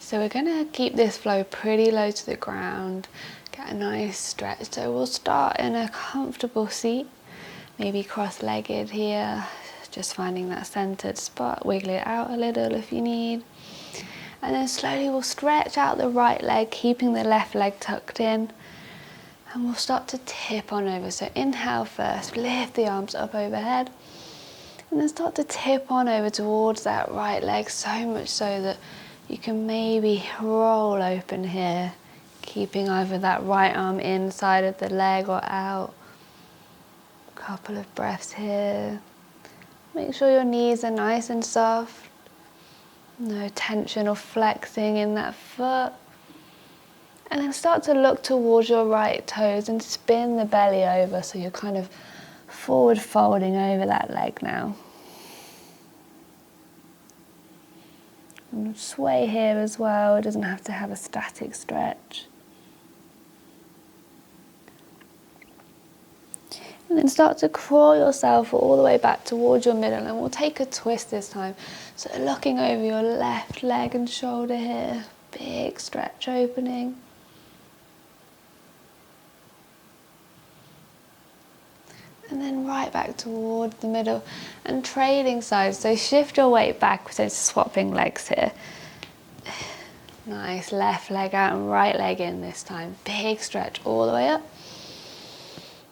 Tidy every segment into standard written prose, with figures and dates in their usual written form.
So we're gonna keep this flow pretty low to the ground, get a nice stretch. So we'll start in a comfortable seat, maybe cross-legged here, just finding that centered spot, wiggle it out a little if you need. And then slowly we'll stretch out the right leg, keeping the left leg tucked in. And we'll start to tip on over. So inhale first, lift the arms up overhead. And then start to tip on over towards that right leg, so much so that you can maybe roll open here, keeping either that right arm inside of the leg or out. Couple of breaths here. Make sure your knees are nice and soft. No tension or flexing in that foot. And then start to look towards your right toes and spin the belly over, so you're kind of forward folding over that leg now. And sway here as well, it doesn't have to have a static stretch. And then start to crawl yourself all the way back towards your middle, and we'll take a twist this time. So looking over your left leg and shoulder here, big stretch opening. And then right back towards the middle and trading sides. So shift your weight back, so swapping legs here. Nice, left leg out and right leg in this time. Big stretch all the way up.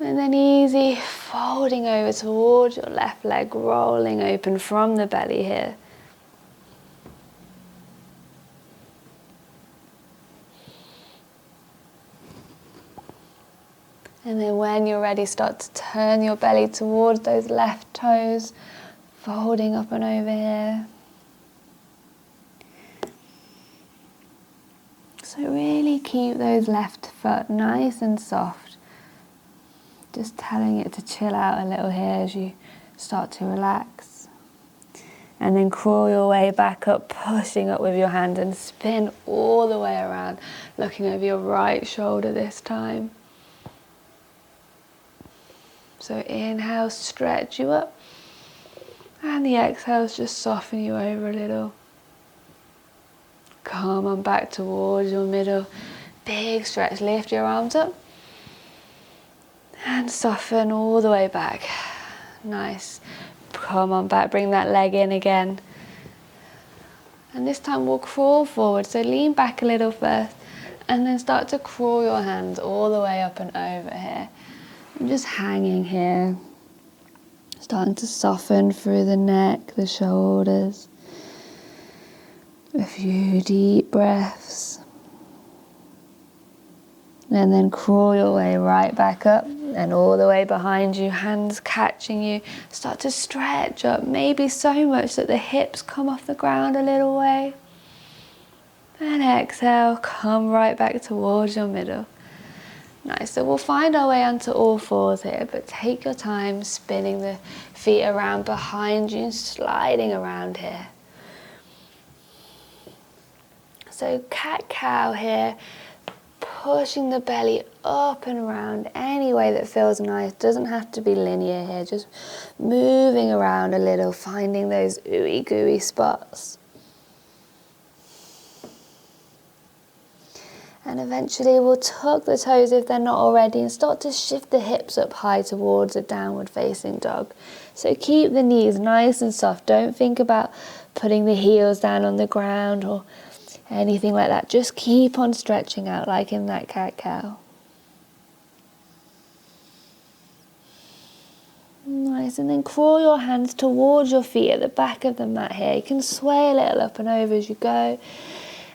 And then easy folding over towards your left leg, rolling open from the belly here. And then when you're ready, start to turn your belly towards those left toes, folding up and over here. So really keep those left foot nice and soft. Just telling it to chill out a little here as you start to relax. And then crawl your way back up, pushing up with your hand and spin all the way around, looking over your right shoulder this time. So inhale, stretch you up, and the exhales just soften you over a little. Come on back towards your middle, big stretch, lift your arms up, and soften all the way back. Nice. Come on back, bring that leg in again. And this time we'll crawl forward, so lean back a little first, and then start to crawl your hands all the way up and over here. I'm just hanging here, starting to soften through the neck, the shoulders. A few deep breaths. And then crawl your way right back up and all the way behind you, hands catching you. Start to stretch up, maybe so much that the hips come off the ground a little way. And exhale, come right back towards your middle. Nice, so we'll find our way onto all fours here, but take your time spinning the feet around behind you and sliding around here. So cat-cow here, pushing the belly up and around any way that feels nice. Doesn't have to be linear here, just moving around a little, finding those ooey gooey spots. And eventually we'll tuck the toes if they're not already and start to shift the hips up high towards a downward facing dog. So keep the knees nice and soft. Don't think about putting the heels down on the ground or anything like that. Just keep on stretching out like in that cat-cow. Nice, and then crawl your hands towards your feet at the back of the mat here. You can sway a little up and over as you go.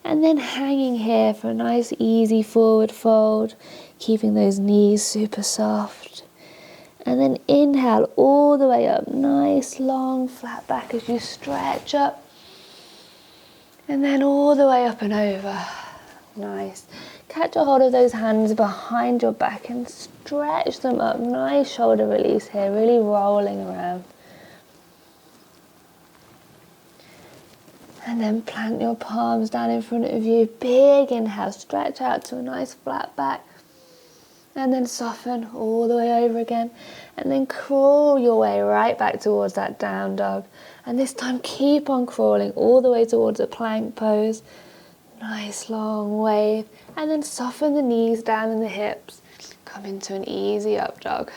And then hanging here for a nice easy forward fold, keeping those knees super soft. And then inhale all the way up, nice long flat back as you stretch up. And then all the way up and over. Nice. Catch a hold of those hands behind your back and stretch them up. Nice shoulder release here, really rolling around. And then plant your palms down in front of you. Big inhale, stretch out to a nice flat back. And then soften all the way over again. And then crawl your way right back towards that down dog. And this time keep on crawling all the way towards a plank pose. Nice long wave, and then soften the knees down and the hips. Come into an easy up dog.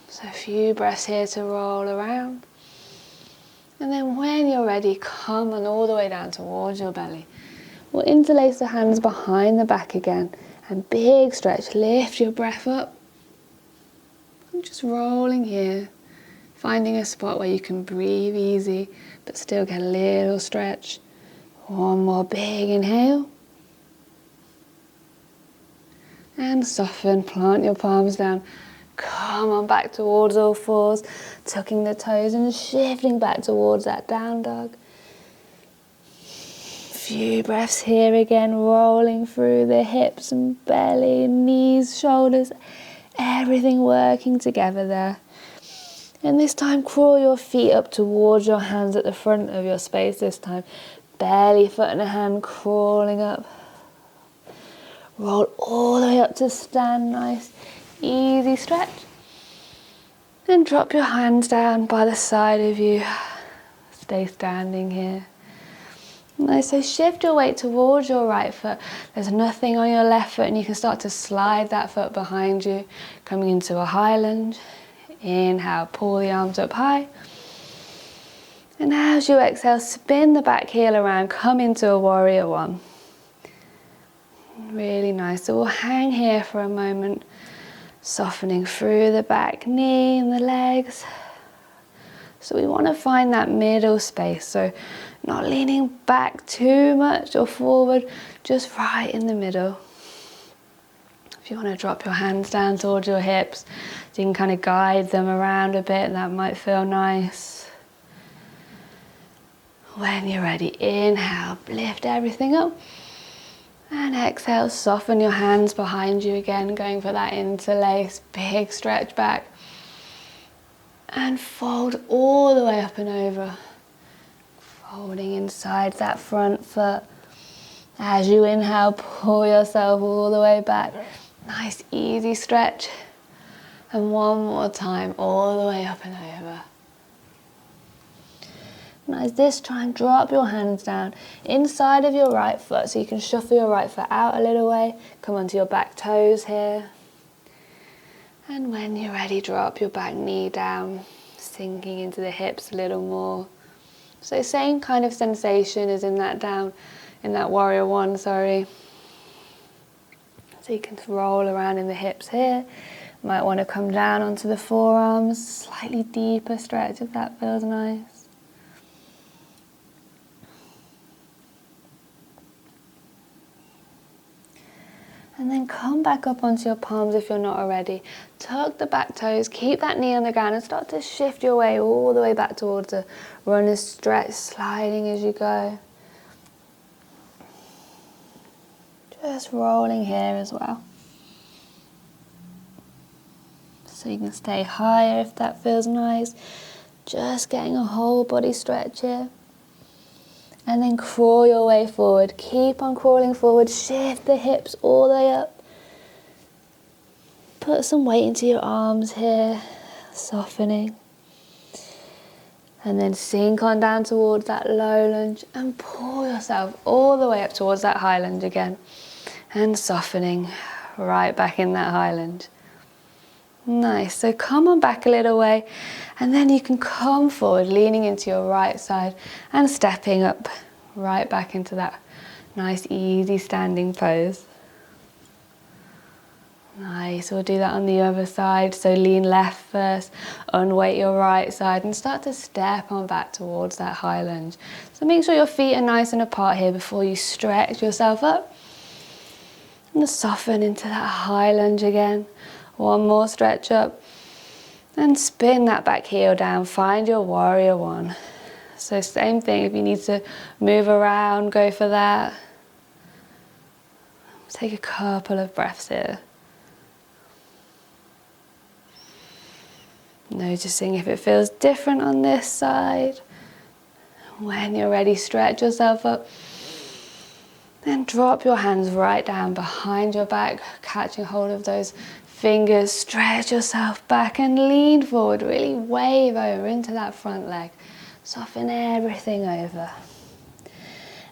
So a few breaths here to roll around. And then when you're ready, come on all the way down towards your belly. We'll interlace the hands behind the back again. And big stretch, lift your breath up. I'm just rolling here, finding a spot where you can breathe easy, but still get a little stretch. One more big inhale. And soften, plant your palms down. Come on back towards all fours, tucking the toes and shifting back towards that down dog. Few breaths here again, rolling through the hips and belly, knees, shoulders, everything working together there. And this time crawl your feet up towards your hands at the front of your space this time. Belly, foot and a hand crawling up. Roll all the way up to stand, nice, easy stretch. Then drop your hands down by the side of you. Stay standing here. Nice, so shift your weight towards your right foot. There's nothing on your left foot and you can start to slide that foot behind you, coming into a high lunge. Inhale, pull the arms up high. And as you exhale, spin the back heel around, come into a warrior one. Really nice, so we'll hang here for a moment, softening through the back knee and the legs. So we want to find that middle space, so not leaning back too much or forward, just right in the middle. If you want to drop your hands down towards your hips, so you can kind of guide them around a bit, that might feel nice. When you're ready, inhale, lift everything up. And exhale, soften your hands behind you again, going for that interlace, big stretch back. And fold all the way up and over. Folding inside that front foot. As you inhale, pull yourself all the way back. Nice, easy stretch. And one more time, all the way up and over. Nice, this time drop your hands down inside of your right foot so you can shuffle your right foot out a little way. Come onto your back toes here. And when you're ready, drop your back knee down, sinking into the hips a little more. So same kind of sensation as in that warrior one, sorry. So you can roll around in the hips here. Might want to come down onto the forearms, slightly deeper stretch if that feels nice. And then come back up onto your palms if you're not already. Tuck the back toes, keep that knee on the ground and start to shift your way all the way back towards the runner's stretch, sliding as you go. Just rolling here as well. So you can stay higher if that feels nice. Just getting a whole body stretch here. And then crawl your way forward. Keep on crawling forward. Shift the hips all the way up. Put some weight into your arms here, softening. And then sink on down towards that low lunge and pull yourself all the way up towards that high lunge again. And softening right back in that high lunge. Nice, so come on back a little way and then you can come forward, leaning into your right side and stepping up right back into that nice easy standing pose. Nice, we'll do that on the other side, so lean left first, unweight your right side and start to step on back towards that high lunge. So make sure your feet are nice and apart here before you stretch yourself up. And soften into that high lunge again. One more stretch up and spin that back heel down. Find your warrior one. So same thing, if you need to move around, go for that. Take a couple of breaths here. Noticing if it feels different on this side. When you're ready, stretch yourself up. Then drop your hands right down behind your back, catching hold of those fingers, stretch yourself back and lean forward, really wave over into that front leg. Soften everything over.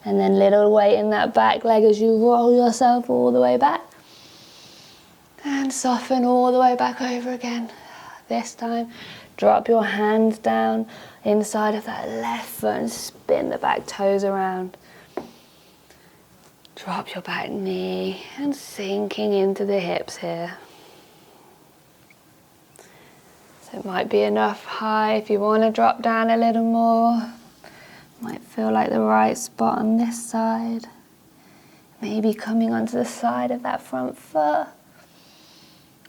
And then little weight in that back leg as you roll yourself all the way back. And soften all the way back over again. This time, drop your hands down inside of that left foot and spin the back toes around. Drop your back knee and sinking into the hips here. So it might be enough high if you want to drop down a little more. Might feel like the right spot on this side. Maybe coming onto the side of that front foot.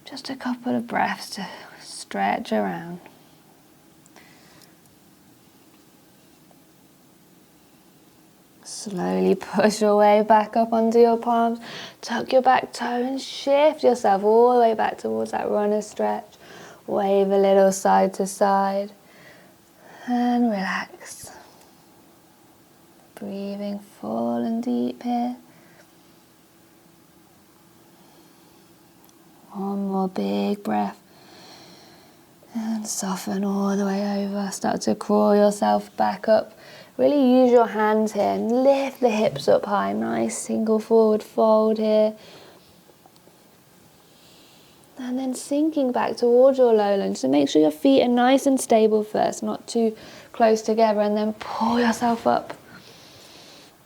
Just a couple of breaths to stretch around. Slowly push your way back up onto your palms. Tuck your back toe and shift yourself all the way back towards that runner stretch. Wave a little side to side. And relax. Breathing full and deep here. One more big breath. And soften all the way over. Start to crawl yourself back up. Really use your hands here and lift the hips up high. Nice single forward fold here. And then sinking back towards your low lunge. So make sure your feet are nice and stable first, not too close together. And then pull yourself up.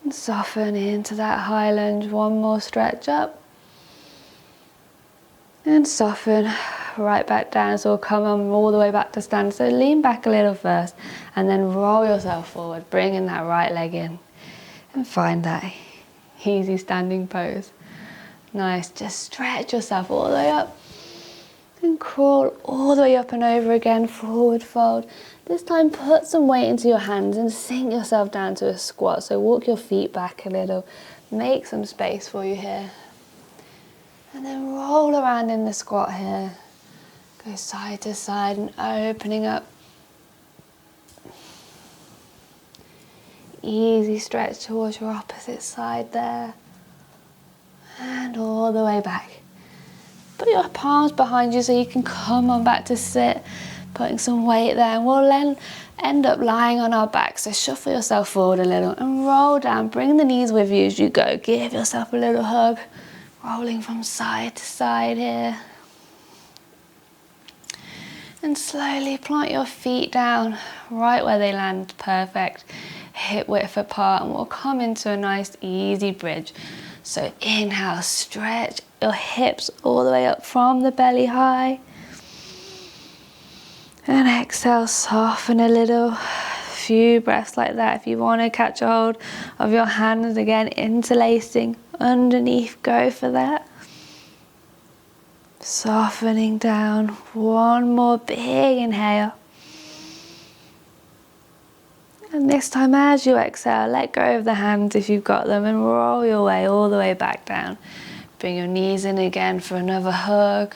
And soften into that high lunge. One more stretch up. And soften right back down. So we'll come on all the way back to stand. So lean back a little first. And then roll yourself forward. Bringing that right leg in. And find that easy standing pose. Nice. Just stretch yourself all the way up. And crawl all the way up and over again. Forward fold. This time put some weight into your hands and sink yourself down to a squat. So walk your feet back a little. Make some space for you here. And then roll around in the squat here. Go side to side and opening up. Easy stretch towards your opposite side there. And all the way back. Put your palms behind you so you can come on back to sit. Putting some weight there. And we'll then end up lying on our back. So shuffle yourself forward a little and roll down. Bring the knees with you as you go. Give yourself a little hug. Rolling from side to side here. And slowly plant your feet down right where they land. Perfect. Hip width apart. And we'll come into a nice easy bridge. So inhale, stretch your hips all the way up from the belly high. And exhale, soften a little. Few breaths like that. If you want to catch a hold of your hands again, interlacing underneath, go for that. Softening down. One more big inhale. And this time as you exhale, let go of the hands if you've got them and roll your way all the way back down. Bring your knees in again for another hug.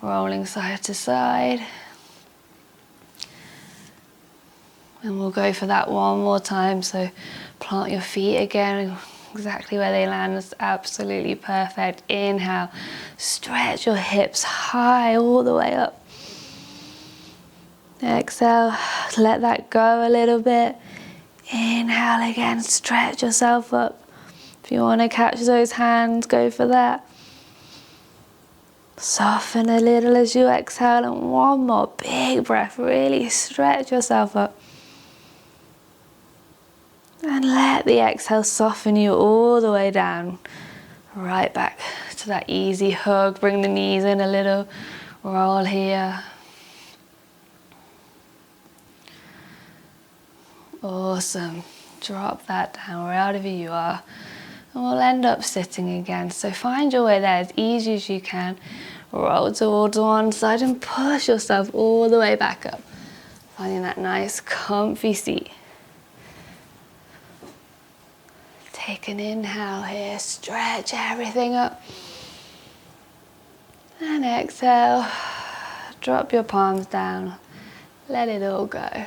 Rolling side to side. And we'll go for that one more time. So plant your feet again, exactly where they land. It's absolutely perfect. Inhale, stretch your hips high all the way up. Exhale, let that go a little bit. Inhale again, stretch yourself up. If you want to catch those hands, go for that. Soften a little as you exhale, and one more big breath. Really stretch yourself up. And let the exhale soften you all the way down. Right back to that easy hug. Bring the knees in a little. Roll here. Awesome. Drop that down wherever you are. And we'll end up sitting again. So find your way there as easy as you can. Roll towards one side and push yourself all the way back up. Finding that nice comfy seat. Take an inhale here, stretch everything up. And exhale, drop your palms down, let it all go.